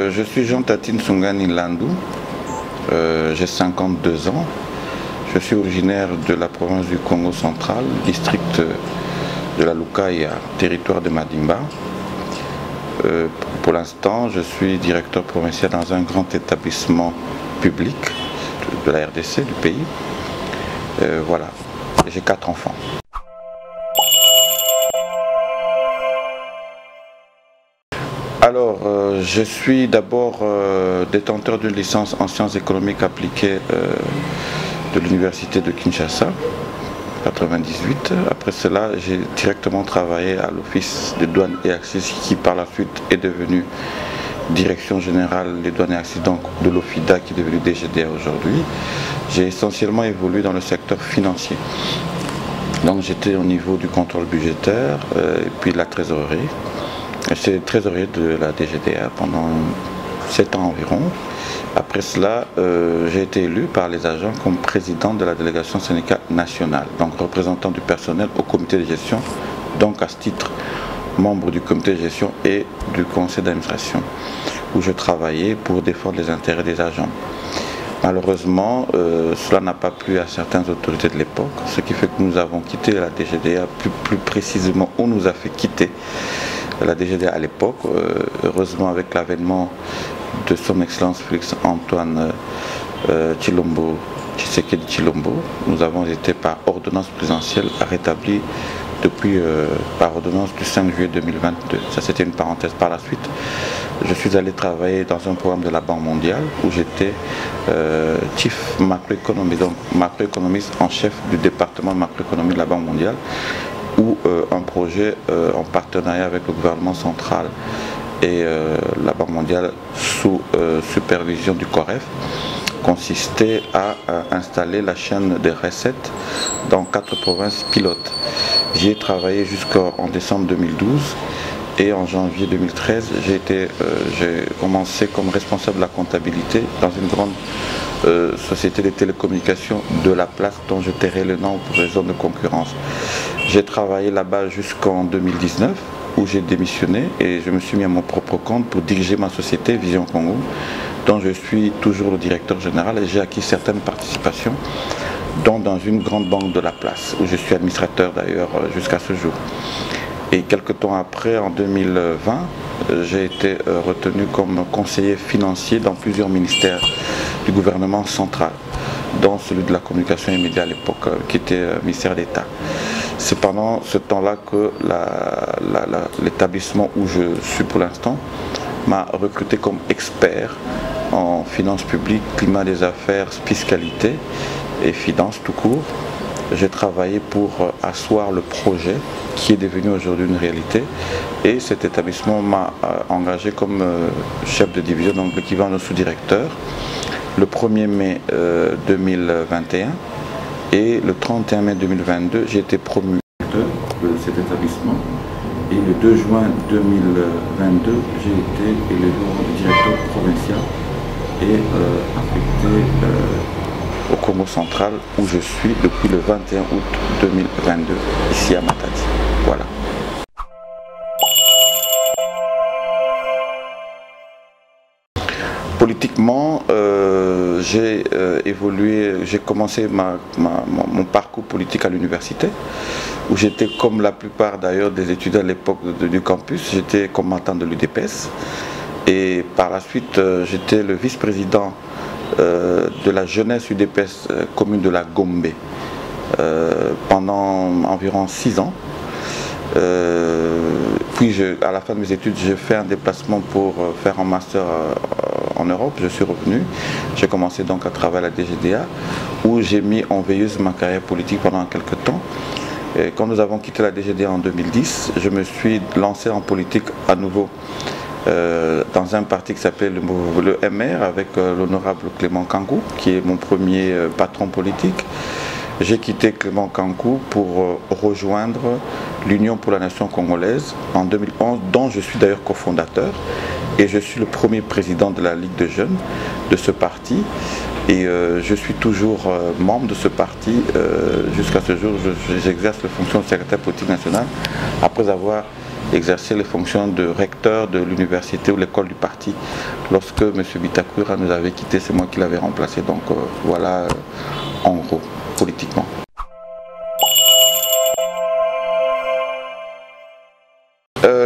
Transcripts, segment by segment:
Je suis Jean Tatine Sungani Landou, j'ai 52 ans. Je suis originaire de la province du Congo central, district de la Lukaya, territoire de Madimba. Pour l'instant, je suis directeur provincial dans un grand établissement public de la RDC, du pays. Voilà, j'ai 4 enfants. Alors, je suis d'abord détenteur d'une licence en sciences économiques appliquées de l'université de Kinshasa, 98. Après cela, j'ai directement travaillé à l'office des douanes et accès qui par la suite est devenu direction générale des douanes et accès, donc de l'OFIDA qui est devenu DGDA aujourd'hui. J'ai essentiellement évolué dans le secteur financier. Donc j'étais au niveau du contrôle budgétaire et puis la trésorerie. J'étais trésorier de la DGDA pendant 7 ans environ. Après cela, j'ai été élu par les agents comme président de la délégation syndicale nationale, donc représentant du personnel au comité de gestion, donc à ce titre membre du comité de gestion et du conseil d'administration, où je travaillais pour défendre les intérêts des agents. Malheureusement, cela n'a pas plu à certaines autorités de l'époque, ce qui fait que nous avons quitté la DGDA, plus précisément on nous a fait quitter la DGDA à l'époque, heureusement avec l'avènement de son Excellence Félix Antoine Tshilombo, Tshisekedi Tshilombo, nous avons été par ordonnance présidentielle rétablis depuis par ordonnance du 5 juillet 2022. Ça c'était une parenthèse. Par la suite, je suis allé travailler dans un programme de la Banque mondiale où j'étais chief macroéconomiste, donc macroéconomiste en chef du département de macroéconomie de la Banque mondiale, où un projet en partenariat avec le gouvernement central et la Banque mondiale sous supervision du COREF consistait à installer la chaîne des recettes dans 4 provinces pilotes. J'y ai travaillé jusqu'en décembre 2012 et en janvier 2013 j'ai commencé comme responsable de la comptabilité dans une grande société de télécommunications de la place dont je tairai le nom pour raison de concurrence. J'ai travaillé là-bas jusqu'en 2019 où j'ai démissionné et je me suis mis à mon propre compte pour diriger ma société Vision Congo, dont je suis toujours le directeur général et j'ai acquis certaines participations, dont dans une grande banque de la place, où je suis administrateur d'ailleurs jusqu'à ce jour. Et quelques temps après, en 2020, j'ai été retenu comme conseiller financier dans plusieurs ministères du gouvernement central, dont celui de la communication et médias à l'époque, qui était ministère d'État. C'est pendant ce temps-là que l'établissement où je suis pour l'instant m'a recruté comme expert en finances publiques, climat des affaires, fiscalité et finances tout court. J'ai travaillé pour asseoir le projet qui est devenu aujourd'hui une réalité et cet établissement m'a engagé comme chef de division, donc l'équivalent de sous-directeur, le 1er mai 2021 et le 31 mai 2022, j'ai été promu de cet établissement et le 2 juin 2022, j'ai été élu directeur provincial et affecté au Congo central où je suis depuis le 21 août 2022, ici à Matadi. Voilà. Politiquement, j'ai évolué, j'ai commencé mon parcours politique à l'université, où j'étais comme la plupart d'ailleurs des étudiants à l'époque du campus, j'étais combattant de l'UDPS. Et par la suite, j'étais le vice-président de la jeunesse UDPS commune de la Gombe pendant environ 6 ans. Puis à la fin de mes études, j'ai fait un déplacement pour faire un master en Europe. Je suis revenu. J'ai commencé donc à travailler à la DGDA où j'ai mis en veilleuse ma carrière politique pendant quelques temps. Et quand nous avons quitté la DGDA en 2010, je me suis lancé en politique à nouveau dans un parti qui s'appelait le MR avec l'honorable Clément Kankou qui est mon premier patron politique. J'ai quitté Clément Kankou pour rejoindre l'Union pour la Nation congolaise en 2011, dont je suis d'ailleurs cofondateur. Et je suis le premier président de la Ligue de jeunes de ce parti. Et je suis toujours membre de ce parti jusqu'à ce jour. J'exerce la fonction de secrétaire politique national après avoir exercer les fonctions de recteur de l'université ou l'école du parti. Lorsque M. Bitakura nous avait quittés, c'est moi qui l'avais remplacé. Donc voilà, en gros, politiquement.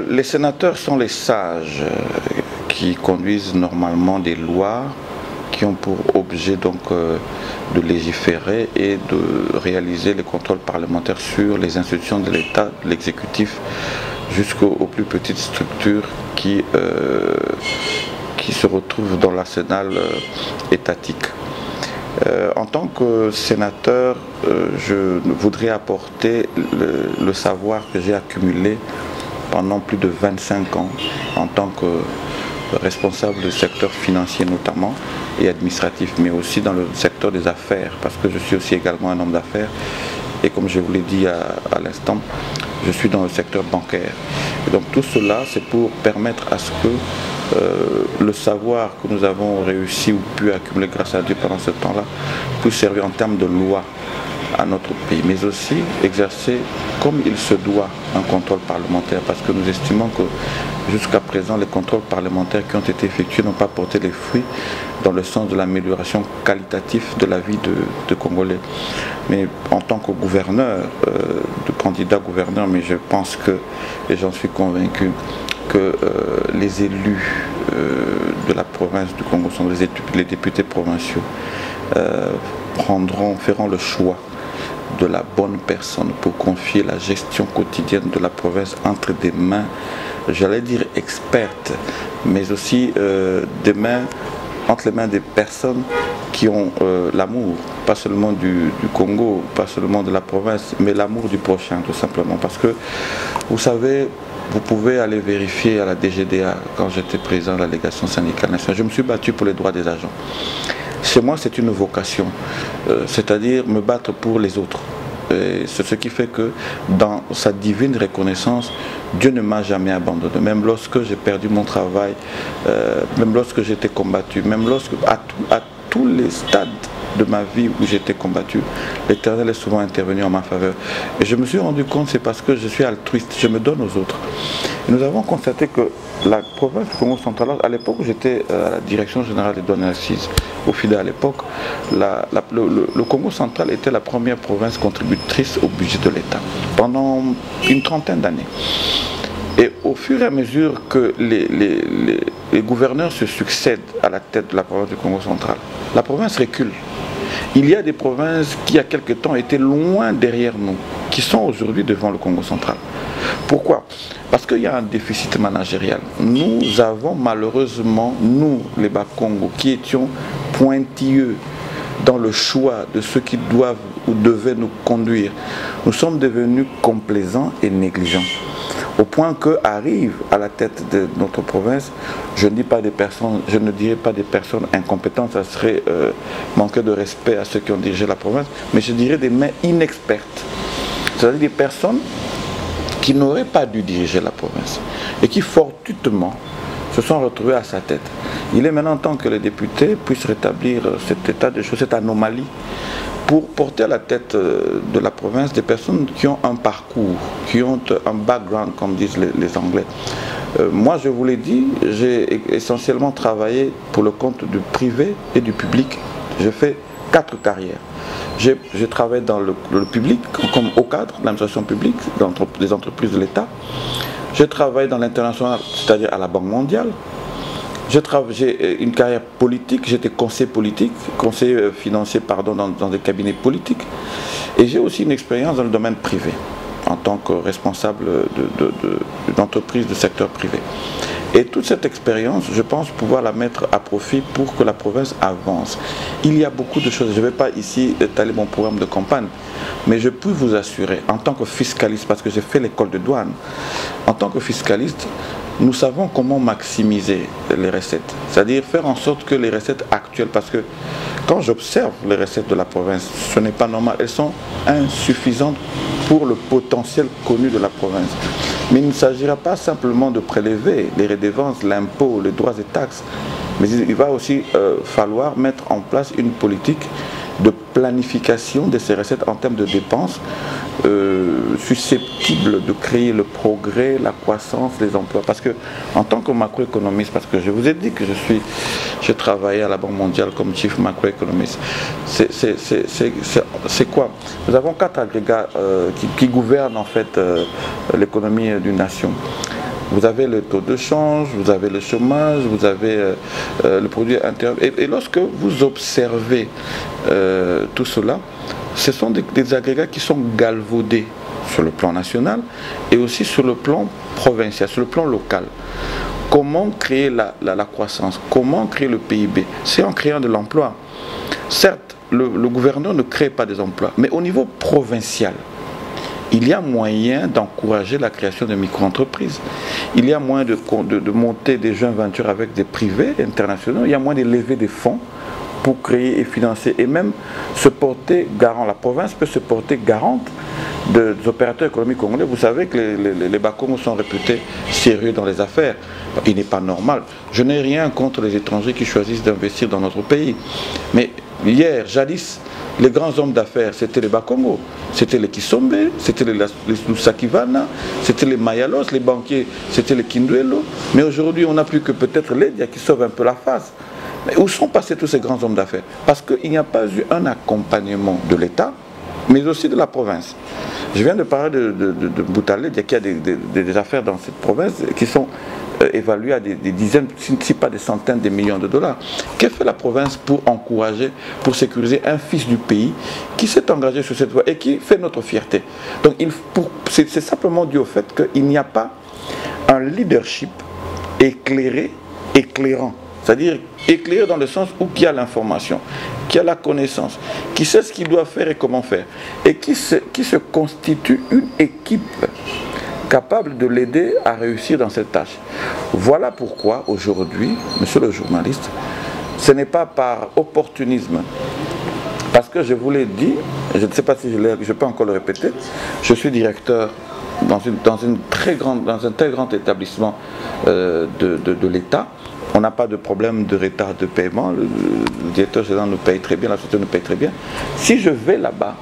Les sénateurs sont les sages qui conduisent normalement des lois qui ont pour objet donc de légiférer et de réaliser les contrôles parlementaires sur les institutions de l'État, de l'exécutif, jusqu'aux plus petites structures qui se retrouvent dans l'arsenal étatique. En tant que sénateur, je voudrais apporter le savoir que j'ai accumulé pendant plus de 25 ans en tant que responsable du secteur financier notamment et administratif, mais aussi dans le secteur des affaires, parce que je suis aussi également un homme d'affaires et comme je vous l'ai dit à l'instant, je suis dans le secteur bancaire. Et donc tout cela, c'est pour permettre à ce que le savoir que nous avons réussi ou pu accumuler grâce à Dieu pendant ce temps-là puisse servir en termes de loi à notre pays, mais aussi exercer comme il se doit un contrôle parlementaire, parce que nous estimons que jusqu'à présent les contrôles parlementaires qui ont été effectués n'ont pas porté les fruits dans le sens de l'amélioration qualitative de la vie de Congolais. Mais en tant que gouverneur, de candidat gouverneur, mais je pense que, et j'en suis convaincu, que les élus de la province du Congo, sont les députés provinciaux, feront le choix de la bonne personne pour confier la gestion quotidienne de la province entre des mains, j'allais dire expertes, mais aussi entre les mains des personnes qui ont l'amour, pas seulement du Congo, pas seulement de la province, mais l'amour du prochain tout simplement. Parce que, vous savez, vous pouvez aller vérifier à la DGDA, quand j'étais président de la délégation syndicale nationale, je me suis battu pour les droits des agents. Chez moi, c'est une vocation, c'est-à-dire me battre pour les autres. C'est ce qui fait que dans sa divine reconnaissance, Dieu ne m'a jamais abandonné. Même lorsque j'ai perdu mon travail, même lorsque j'étais combattu, même lorsque à tous les stades de ma vie où j'étais combattu, l'Éternel est souvent intervenu en ma faveur. Et je me suis rendu compte, c'est parce que je suis altruiste, je me donne aux autres. Et nous avons constaté que la province du Congo central, à l'époque où j'étais à la direction générale des douanes assises, au FIDA à l'époque, le Congo central était la première province contributrice au budget de l'État pendant une trentaine d'années. Et au fur et à mesure que les gouverneurs se succèdent à la tête de la province du Congo central, la province recule. Il y a des provinces qui, il y a quelque temps, étaient loin derrière nous, qui sont aujourd'hui devant le Congo central. Pourquoi? Parce qu'il y a un déficit managérial. Nous avons malheureusement, nous, les Bas-Congo, qui étions pointilleux dans le choix de ceux qui doivent ou devaient nous conduire, nous sommes devenus complaisants et négligents. Au point que arrive à la tête de notre province, je ne dirais pas des personnes incompétentes, ça serait manquer de respect à ceux qui ont dirigé la province, mais je dirais des mains inexpertes. C'est-à-dire des personnes qui n'auraient pas dû diriger la province et qui fortuitement se sont retrouvés à sa tête. Il est maintenant temps que les députés puissent rétablir cet état de choses, cette anomalie, pour porter à la tête de la province des personnes qui ont un parcours, qui ont un background, comme disent les Anglais. Moi, je vous l'ai dit, j'ai essentiellement travaillé pour le compte du privé et du public. J'ai fait 4 carrières. J'ai travaillé dans le public, comme au cadre de l'administration publique, des entreprises de l'État. J'ai travaillé dans l'international, c'est-à-dire à la Banque mondiale. J'ai une carrière politique, j'étais conseiller politique, conseiller financier dans des cabinets politiques. Et j'ai aussi une expérience dans le domaine privé, en tant que responsable d'entreprise du secteur privé. Et toute cette expérience, je pense pouvoir la mettre à profit pour que la province avance. Il y a beaucoup de choses, je ne vais pas ici étaler mon programme de campagne, mais je peux vous assurer, en tant que fiscaliste, parce que j'ai fait l'école de douane, en tant que fiscaliste, nous savons comment maximiser les recettes. C'est-à-dire faire en sorte que les recettes actuelles, parce que quand j'observe les recettes de la province, ce n'est pas normal, elles sont insuffisantes pour le potentiel connu de la province. Mais il ne s'agira pas simplement de prélever les redevances, l'impôt, les droits et taxes, mais il va aussi falloir mettre en place une politique de planification de ces recettes en termes de dépenses susceptibles de créer le progrès, la croissance, les emplois. Parce que en tant que macroéconomiste, parce que je vous ai dit que je travaillais à la Banque mondiale comme chief macroéconomiste, c'est quoi? Nous avons 4 agrégats qui gouvernent en fait l'économie d'une nation. Vous avez le taux de change, vous avez le chômage, vous avez le produit intérieur. Et lorsque vous observez tout cela, ce sont des agrégats qui sont galvaudés sur le plan national et aussi sur le plan provincial, sur le plan local. Comment créer la croissance? Comment créer le PIB? C'est en créant de l'emploi. Certes, le gouverneur ne crée pas des emplois, mais au niveau provincial, il y a moyen d'encourager la création de micro-entreprises. Il y a moyen de monter des joint ventures avec des privés internationaux. Il y a moyen de lever des fonds pour créer et financer et même se porter garant. La province peut se porter garante des opérateurs économiques congolais. Vous savez que les Bakongos sont réputés sérieux dans les affaires. Il n'est pas normal. Je n'ai rien contre les étrangers qui choisissent d'investir dans notre pays. Mais hier, jadis, les grands hommes d'affaires, c'était les Bakongo, c'était les Kisombe, c'était les Lusakivana, c'était les Mayalos, les banquiers, c'était les Kinduelo. Mais aujourd'hui, on n'a plus que peut-être l'Edia qui sauve un peu la face. Mais où sont passés tous ces grands hommes d'affaires? Parce qu'il n'y a pas eu un accompagnement de l'État, mais aussi de la province. Je viens de parler de Boutalé, il y a des affaires dans cette province qui sont évaluées à des dizaines, si pas des centaines de millions de dollars. Que fait la province pour encourager, pour sécuriser un fils du pays qui s'est engagé sur cette voie et qui fait notre fierté? Donc c'est simplement dû au fait qu'il n'y a pas un leadership éclairé, éclairant. C'est-à-dire éclairé dans le sens où il y a l'information, qui a la connaissance, qui sait ce qu'il doit faire et comment faire, et qui se constitue une équipe capable de l'aider à réussir dans cette tâche. Voilà pourquoi aujourd'hui, monsieur le journaliste, ce n'est pas par opportunisme, parce que je vous l'ai dit, je ne sais pas si je peux encore le répéter, je suis directeur dans un très grand établissement de l'État. On n'a pas de problème de retard de paiement, le directeur général nous paye très bien, la société nous paye très bien. Si je vais là-bas,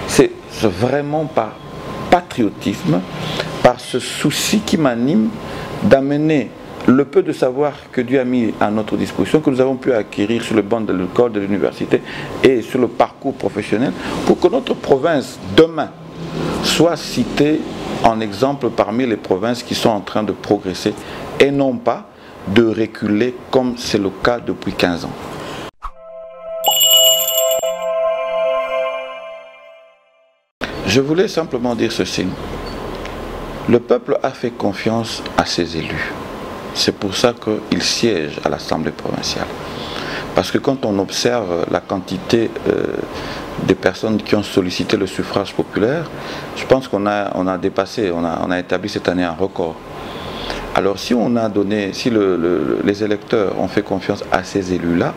c'est vraiment par patriotisme, par ce souci qui m'anime d'amener le peu de savoir que Dieu a mis à notre disposition, que nous avons pu acquérir sur le banc de l'école, de l'université et sur le parcours professionnel, pour que notre province, demain, soit citée en exemple parmi les provinces qui sont en train de progresser et non pas de reculer comme c'est le cas depuis 15 ans. Je voulais simplement dire ceci. Le peuple a fait confiance à ses élus. C'est pour ça qu'il siège à l'Assemblée provinciale. Parce que quand on observe la quantité des personnes qui ont sollicité le suffrage populaire, je pense qu'on a dépassé, on a établi cette année un record. Alors si les électeurs ont fait confiance à ces élus-là,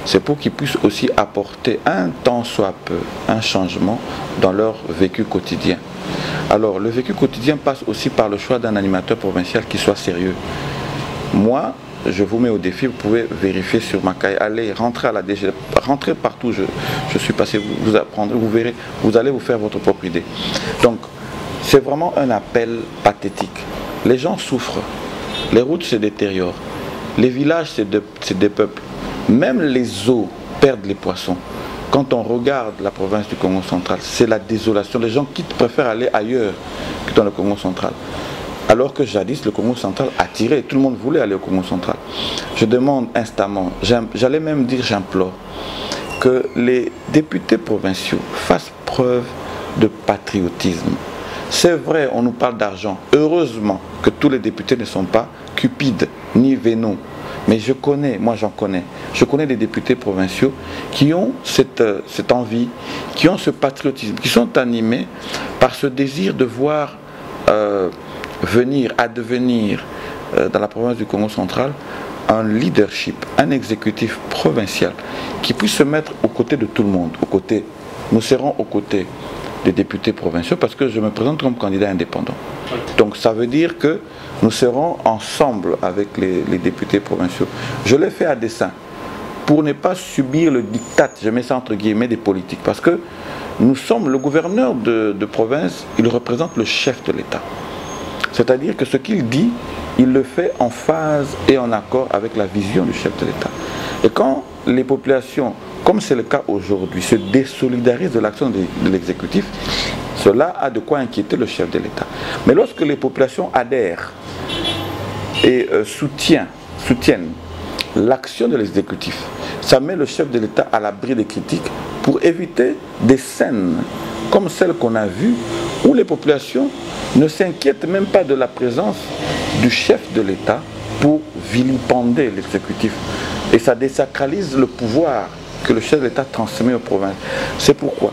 c'est pour qu'ils puissent aussi apporter un tant soit peu, un changement dans leur vécu quotidien. Alors le vécu quotidien passe aussi par le choix d'un animateur provincial qui soit sérieux. Moi, je vous mets au défi, vous pouvez vérifier sur ma caille, allez, rentrez à la DG, rentrez partout, je suis passé, vous apprendrez, vous verrez, vous allez vous faire votre propre idée. Donc, c'est vraiment un appel pathétique. Les gens souffrent, les routes se détériorent, les villages se dépeuplent, même les eaux perdent les poissons. Quand on regarde la province du Congo central, c'est la désolation. Les gens préfèrent aller ailleurs que dans le Congo central. Alors que jadis, le Congo central attirait, tout le monde voulait aller au Congo central. Je demande instamment, j'allais même dire j'implore, que les députés provinciaux fassent preuve de patriotisme. C'est vrai, on nous parle d'argent. Heureusement que tous les députés ne sont pas cupides ni vénaux. Mais je connais, moi j'en connais, je connais des députés provinciaux qui ont cette envie, qui ont ce patriotisme, qui sont animés par ce désir de voir advenir dans la province du Congo central un leadership, un exécutif provincial qui puisse se mettre aux côtés de tout le monde. Nous serons aux côtés des députés provinciaux parce que je me présente comme candidat indépendant. Donc ça veut dire que nous serons ensemble avec les députés provinciaux. Je l'ai fait à dessein pour ne pas subir le diktat, je mets ça entre guillemets, des politiques. Parce que nous sommes, le gouverneur de province, il représente le chef de l'État. C'est-à-dire que ce qu'il dit, il le fait en phase et en accord avec la vision du chef de l'État. Et quand les populations, comme c'est le cas aujourd'hui, se désolidarisent de l'action de l'exécutif, cela a de quoi inquiéter le chef de l'État. Mais lorsque les populations adhèrent et soutiennent l'action de l'exécutif, ça met le chef de l'État à l'abri des critiques pour éviter des scènes comme celles qu'on a vues où les populations ne s'inquiètent même pas de la présence du chef de l'État pour vilipender l'exécutif. Et ça désacralise le pouvoir que le chef de l'État transmet aux provinces. C'est pourquoi,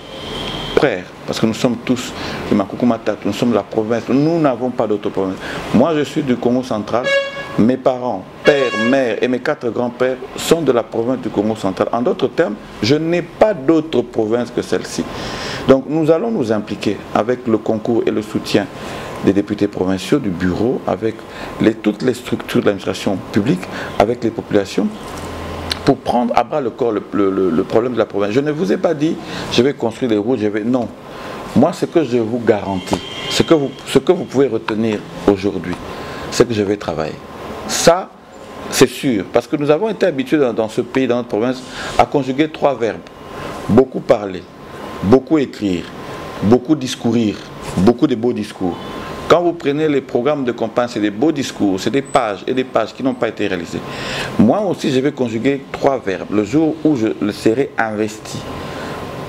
frères, parce que nous sommes tous, nous sommes la province, nous n'avons pas d'autre province. Moi je suis du Congo central, mes parents, père, mère et mes 4 grands-pères sont de la province du Congo central. En d'autres termes, je n'ai pas d'autre province que celle-ci. Donc nous allons nous impliquer avec le concours et le soutien des députés provinciaux, du bureau, avec toutes les structures de l'administration publique, avec les populations, pour prendre à bras le corps le problème de la province. Je ne vous ai pas dit, je vais construire les routes, non. Moi, ce que je vous garantis, ce que vous pouvez retenir aujourd'hui, c'est que je vais travailler. Ça, c'est sûr, parce que nous avons été habitués dans ce pays, dans notre province, à conjuguer 3 verbes. Beaucoup parler, beaucoup écrire, beaucoup discourir, beaucoup de beaux discours. Quand vous prenez les programmes de campagne, c'est des beaux discours, c'est des pages et des pages qui n'ont pas été réalisées. Moi aussi, je vais conjuguer 3 verbes. Le jour où je serai investi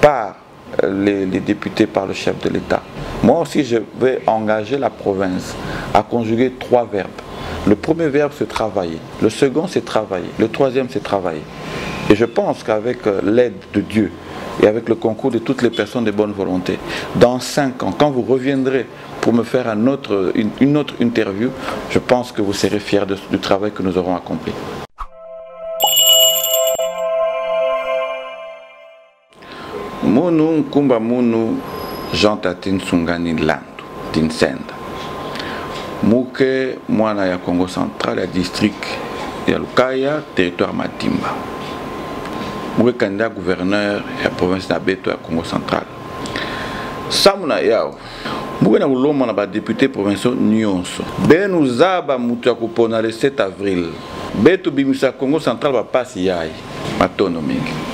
par les députés, par le chef de l'État, moi aussi, je vais engager la province à conjuguer 3 verbes. Le premier verbe, c'est travailler. Le second, c'est travailler. Le troisième, c'est travailler. Et je pense qu'avec l'aide de Dieu et avec le concours de toutes les personnes de bonne volonté, dans 5 ans, quand vous reviendrez pour me faire une autre interview, je pense que vous serez fiers du travail que nous aurons accompli. Munu Nkumba Munu Jean Tatin Sungani Landu Tinsenda Muke mwana ya Congo central ya district ya Lukaya territoire Matimba. Muke candidat gouverneur ya province na Beto ya Congo central. Samuna yao Muke na uloma na ba député provinciaux nyonso. Benu zaba mutu ya kupona le 7 avril. Beto bimisa Congo central ba pasi yai matono mingi.